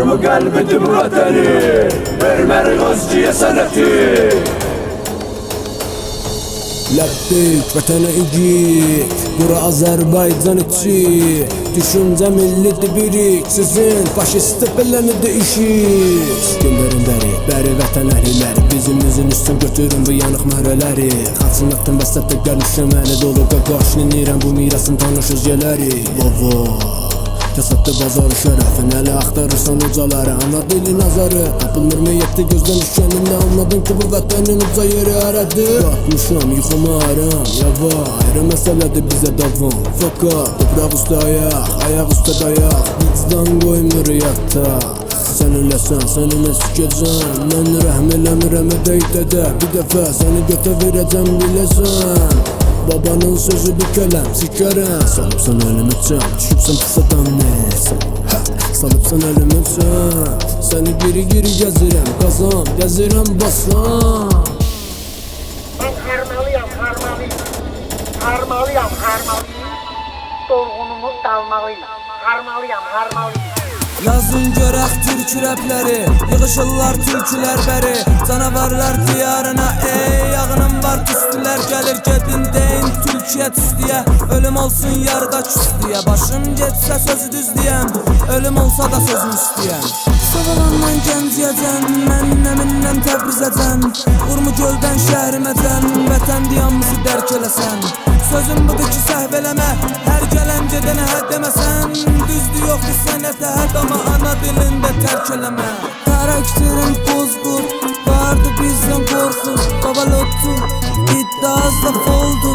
mu qəlbidir bu vətəni, vermərik özgüyə sənəti. Ləbbeyk vətənə igid, bura Azərbaycan içi. Düşüncə millidir birik, sizin faşist bellənidir işik. Göndərin bəri vətən əhliləri, bizim üzün üstün götürün bu yanıq mərələri. Xaçın atın vəsətdə gəlmişəm əli dolu qaqaşlinirəm bu mirasın tanışız gələri. Vava Kasatda bazarı şərəfin, əli axtarırsan ucaları. Ana dili nazarı, tapılmır meyyətdə gözdən düşkənində. Anladın ki bu vətənin uca yeri ərədir. Yatmışam, yuxumu aram, yava ayrı məsələdir bizə davam. Fakat topraq üstə ayaq, ayaq üstə dayaq, vicdan qoymur yataq. Sən öləsən, sənimə sikəcəm, mən rəhm eləmirəm edəydə. Bir dəfə səni götə verəcəm biləsən. Babanın sözü bir kələm, sikərəm. Salıbsan əlimə çəm, düşübsən pısadan nəsən. Salıbsan əlimə çəm, səni geri gəzirəm. Qazam, gəzirəm basam. Mən harmalıyam, harmalıyam, dolğunumu dalmalıyım. Harmalıyam. Yazın görək türk rəpləri, yığışırlar türkülər bəri. Canavarlar diyarına, ey yağının var tüstülər. Gəlir gedin deyin türkiyə tüstüyə, ölüm olsun yarıda küstüyə. Başım getsə sözü düz deyəm, ölüm olsa da sözüm istəyəm. Savalandan gənciyəcən, mənnəm Təbrizəcən. Urmu göldən şəhriməcən, vətən diyamızı dərk eləsən. Sözüm budur ki səhv eləmə, hər gələn gedənə həd deməsən. Düzdür yoxdur sənətə həd, amma ana dilində tərk eləmə. Karakterim bozdur, vardı bizdən qorxu. Babalotdu, iddiazda foldu.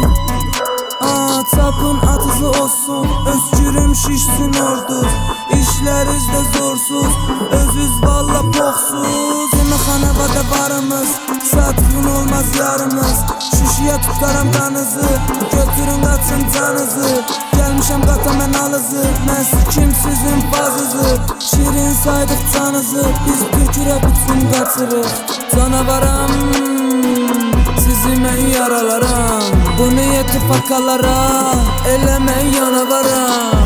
Çapın atısı olsun, özgürüm şişsin ordu. İşlərizdə zorsuz, özüz valla poxsuz. Yeməkxanəvada varımız, satqın olmaz yarımız. Şişiyə tutaram qanızı, götürün qaçın canızı. Gəlmişəm qata mən alıızı, mən sikim sizin fazızı. Şirin saydıq canızı, biz tükürə bütün qaçırıq. Canavaram, sizi mən yaralaram. Bu niyyəti fakalara, elə mən yanavaram.